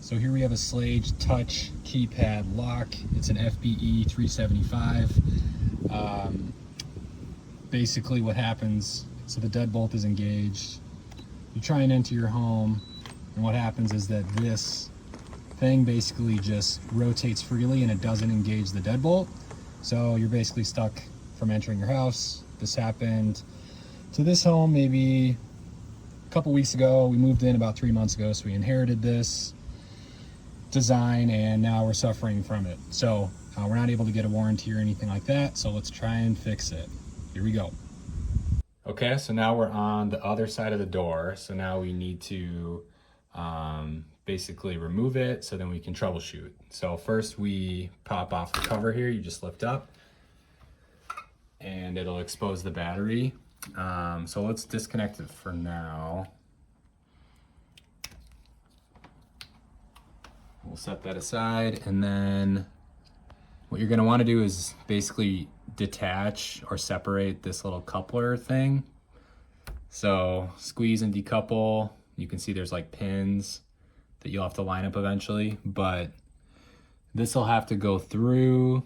So here we have a Schlage Touch keypad lock. It's an FBE375. Basically what happens, so the deadbolt is engaged. You try and enter your home, and what happens is that this thing basically just rotates freely and it doesn't engage the deadbolt. So you're basically stuck from entering your house. This happened to this home maybe a couple weeks ago. We moved in about 3 months ago, so we inherited this design and now we're suffering from it. So we're not able to get a warranty or anything like that, so let's try and fix it. Here we go. Okay, so now we're on the other side of the door. So now we need to basically remove it so then we can troubleshoot. So first we pop off the cover here. You just lift up and it'll expose the battery. So let's disconnect it for now. We'll set that aside, and then what you're gonna wanna do is basically detach or separate this little coupler thing. So squeeze and decouple. You can see there's like pins that you'll have to line up eventually, but this will have to go through.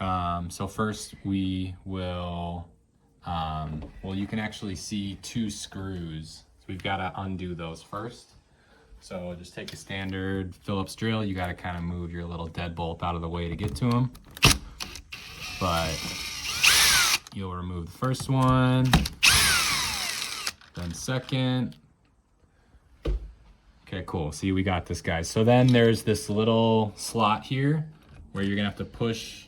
So first we will, well, you can actually see 2 screws. So we've gotta undo those first. So just take a standard Phillips drill. You got to kind of move your little deadbolt out of the way to get to them. But you'll remove the first one, then second. Okay, cool. See, we got this, guys. So then there's this little slot here where you're gonna have to push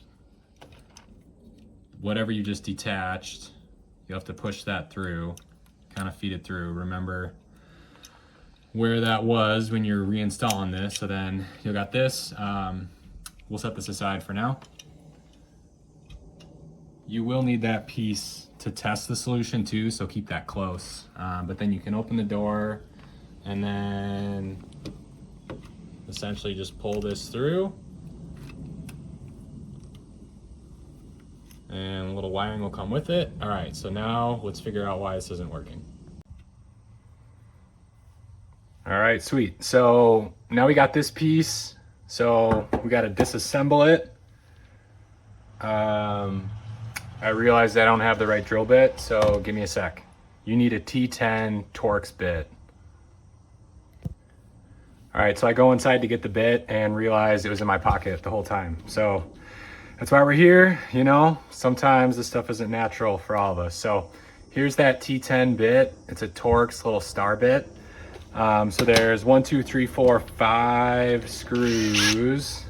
whatever you just detached. You'll have to push that through, kind of feed it through. Remember where that was when you're reinstalling this. So then you got this. We'll set this aside for now. You will need that piece to test the solution too, so keep that close. But then you can open the door and then essentially just pull this through. And a little wiring will come with it. All right, so now let's figure out why this isn't working. All right, sweet. So now we got this piece. So we got to disassemble it. I realized I don't have the right drill bit, so give me a sec. You need a T10 Torx bit. All right, so I go inside to get the bit and realize it was in my pocket the whole time. So that's why we're here, you know? Sometimes this stuff isn't natural for all of us. So here's that T10 bit. It's a Torx little star bit. So there's 1, 2, 3, 4, 5 screws.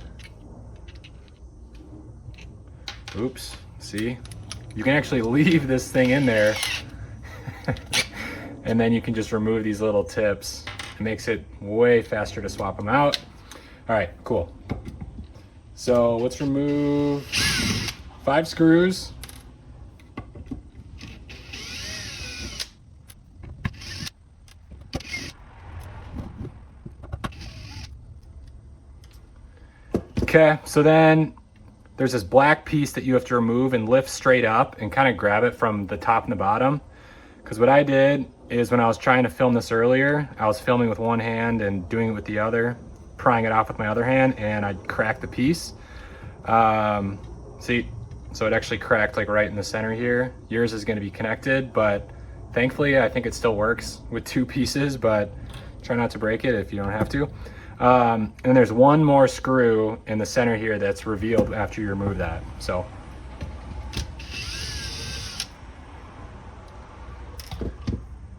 Oops, see? You can actually leave this thing in there and then you can just remove these little tips. It makes it way faster to swap them out. All right, cool. So let's remove 5 screws. Okay, so then there's this black piece that you have to remove and lift straight up and kind of grab it from the top and the bottom. Because what I did is when I was trying to film this earlier, I was filming with one hand and doing it with the other, prying it off with my other hand, and I cracked the piece. See, so it actually cracked like right in the center here. Yours is going to be connected, but thankfully I think it still works with 2 pieces, but try not to break it if you don't have to. And then there's one more screw in the center here that's revealed after you remove that. So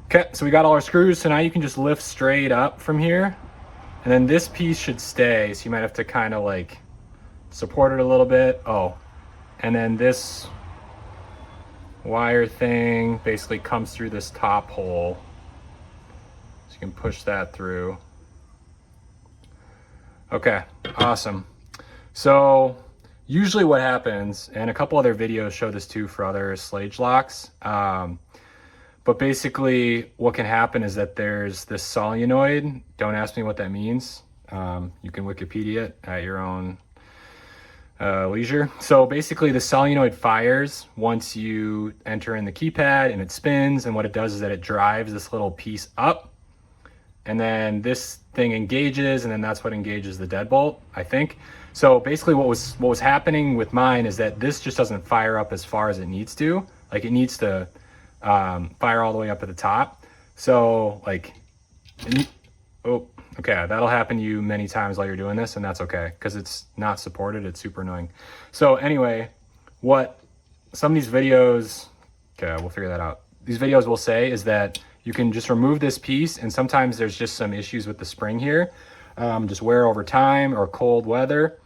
okay, so we got all our screws. So now you can just lift straight up from here, and then this piece should stay. So you might have to kind of like support it a little bit. Oh, and then this wire thing basically comes through this top hole. So you can push that through. Okay, awesome. So usually what happens, and a couple other videos show this too for other Schlage locks, but basically what can happen is that there's this solenoid. Don't ask me what that means. You can Wikipedia it at your own leisure. So basically the solenoid fires once you enter in the keypad and it spins, and what it does is that it drives this little piece up, and then this thing engages, and then that's what engages the deadbolt, I think. So basically what was happening with mine is that this just doesn't fire up as far as it needs to. Like it needs to fire all the way up at the top. So like, oh, okay, that'll happen to you many times while you're doing this, and that's okay, because it's not supported. It's super annoying. So anyway, what some of these videos, okay, we'll figure that out. These videos will say is that you can just remove this piece, and sometimes there's just some issues with the spring here, just wear over time or cold weather.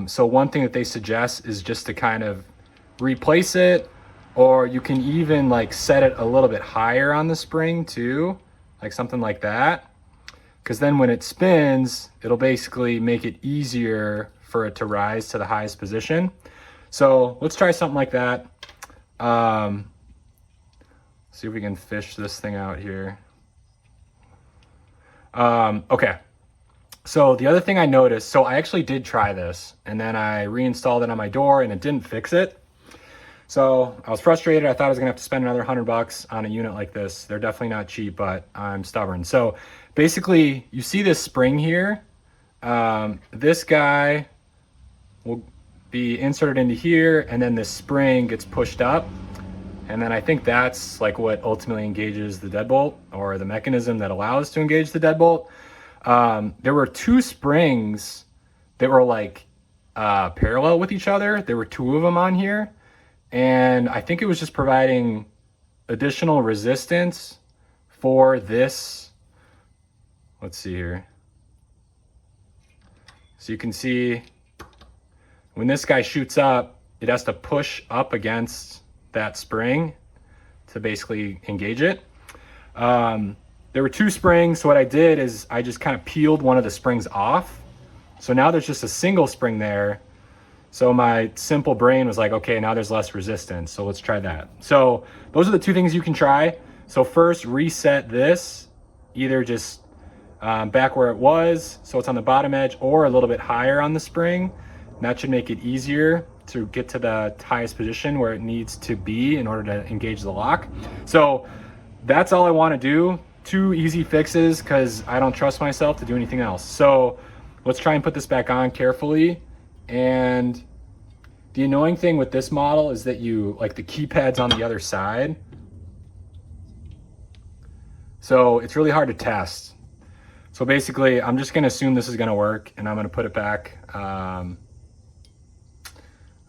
So one thing that they suggest is just to kind of replace it, or you can even like set it a little bit higher on the spring too, like something like that. Because then when it spins, it'll basically make it easier for it to rise to the highest position. So let's try something like that. See if we can fish this thing out here. Okay. So the other thing I noticed, so I actually did try this, and then I reinstalled it on my door and it didn't fix it. So I was frustrated. I thought I was gonna have to spend another $100 on a unit like this. They're definitely not cheap, but I'm stubborn. So basically you see this spring here. This guy will be inserted into here, and then this spring gets pushed up. And then I think that's like what ultimately engages the deadbolt, or the mechanism that allows to engage the deadbolt. There were two springs that were like parallel with each other. There were two of them on here. And I think it was just providing additional resistance for this. Let's see here. So you can see when this guy shoots up, it has to push up against that spring to basically engage it. There were two springs. So what I did is I just kind of peeled one of the springs off. So now there's just a single spring there. So my simple brain was like, okay, now there's less resistance. So let's try that. So those are the two things you can try. So first, reset this, either just back where it was, so it's on the bottom edge, or a little bit higher on the spring. And that should make it easier to get to the highest position where it needs to be in order to engage the lock. So that's all I want to do. Two easy fixes, because I don't trust myself to do anything else. So let's try and put this back on carefully. And the annoying thing with this model is that you, like, the keypad's on the other side. So it's really hard to test. So basically, I'm just gonna assume this is gonna work, and I'm gonna put it back on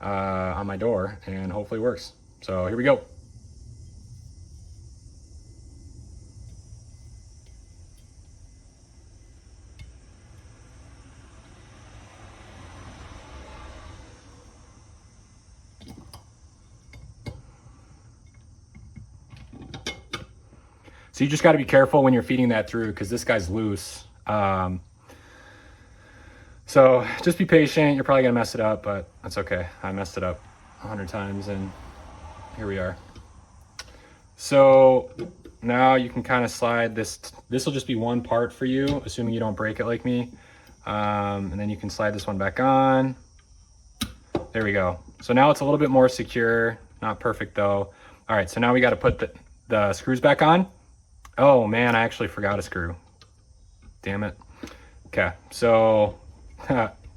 my door, and hopefully it works. So here we go. So you just got to be careful when you're feeding that through, because this guy's loose. So just be patient. You're probably gonna mess it up, but that's okay. I messed it up 100 times, and here we are. So now you can kind of slide this. This will just be one part for you, assuming you don't break it like me. And then you can slide this one back on. There we go. So now it's a little bit more secure. Not perfect though. All right, so now we got to put the screws back on. Oh man, I actually forgot a screw. Damn it. Okay, so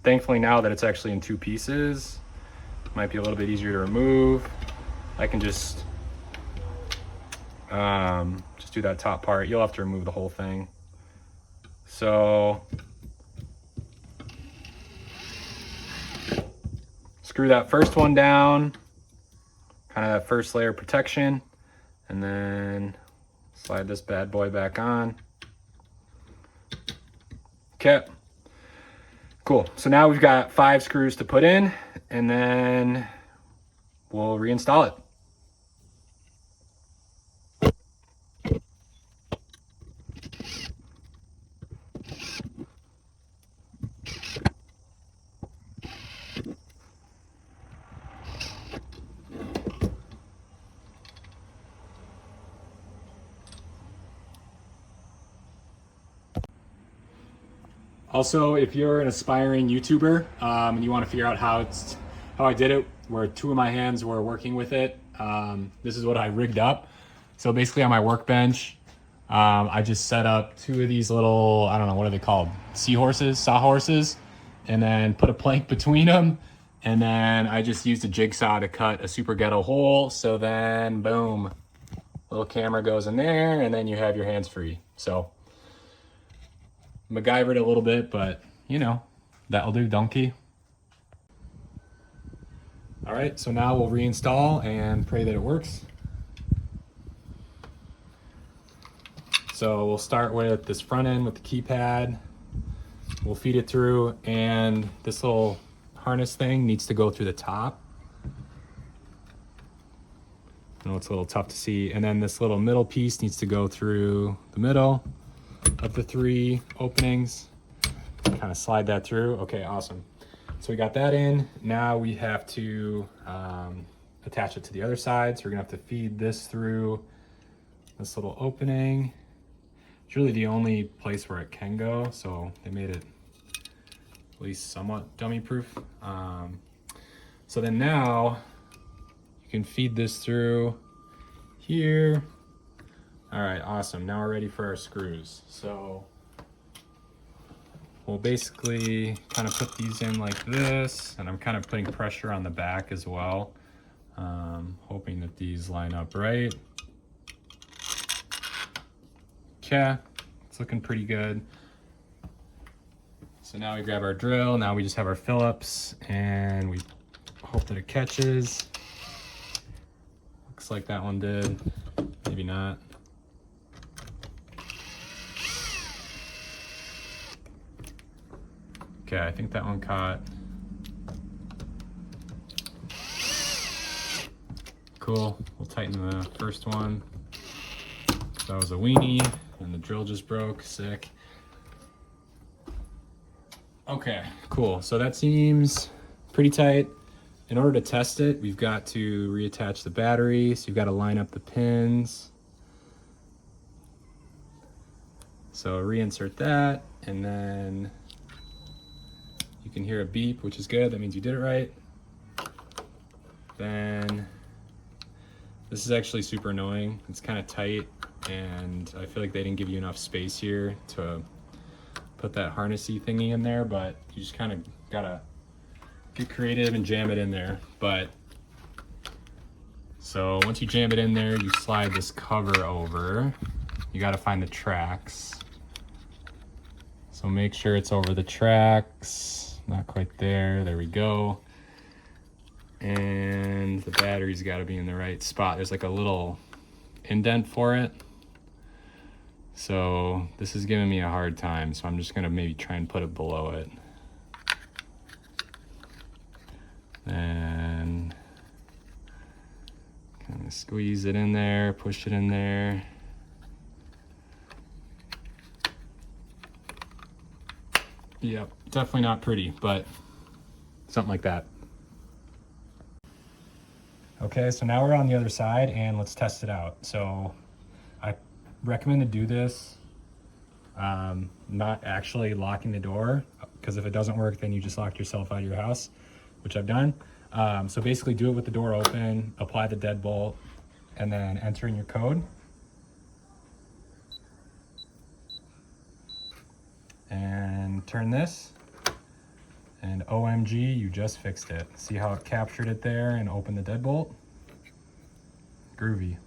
thankfully now that it's actually in two pieces, it might be a little bit easier to remove. I can just do that top part. You'll have to remove the whole thing. So screw that first one down, kind of that first layer of protection, and then slide this bad boy back on. Okay, cool. So now we've got 5 screws to put in, and then we'll reinstall it. Also, if you're an aspiring YouTuber and you want to figure out how I did it, where 2 of my hands were working with it, this is what I rigged up. So basically on my workbench, I just set up 2 of these little, I don't know, what are they called? Sawhorses, and then put a plank between them. And then I just used a jigsaw to cut a super ghetto hole. So then boom, little camera goes in there and then you have your hands free. So MacGyvered a little bit, but you know, that'll do, donkey. All right, so now we'll reinstall and pray that it works. So we'll start with this front end with the keypad. We'll feed it through, and this little harness thing needs to go through the top. I know it's a little tough to see. And then this little middle piece needs to go through the middle of the 3 openings. Kind of slide that through. Okay, awesome. So we got that in. Now we have to attach it to the other side. So we're gonna have to feed this through this little opening. It's really the only place where it can go, so they made it at least somewhat dummy proof. So then now you can feed this through here. All right, awesome. Now we're ready for our screws. So we'll basically kind of put these in like this, and I'm kind of putting pressure on the back as well, hoping that these line up right. Okay, it's looking pretty good. So now we grab our drill, now we just have our Phillips, and we hope that it catches. Looks like that one did, maybe not. Okay, I think that one caught. Cool, we'll tighten the first one. That was a weenie, and the drill just broke, sick. Okay, cool, so that seems pretty tight. In order to test it, we've got to reattach the battery, so you've got to line up the pins. So reinsert that, and then you can hear a beep, which is good, that means you did it right. Then, this is actually super annoying, it's kind of tight, and I feel like they didn't give you enough space here to put that harnessy thingy in there, but you just kind of gotta get creative and jam it in there. But so once you jam it in there, you slide this cover over. You gotta find the tracks. So make sure it's over the tracks. Not quite there, there we go. And the battery's gotta be in the right spot. There's like a little indent for it. So this is giving me a hard time, so I'm just gonna maybe try and put it below it. And kind of squeeze it in there, push it in there. Yep, definitely not pretty, but something like that. Okay, so now we're on the other side and let's test it out. So I recommend to do this not actually locking the door, because if it doesn't work, then you just locked yourself out of your house, which I've done. So basically do it with the door open, apply the deadbolt, and then enter in your code. And turn this, and OMG, you just fixed it. See how it captured it there and opened the deadbolt? Groovy.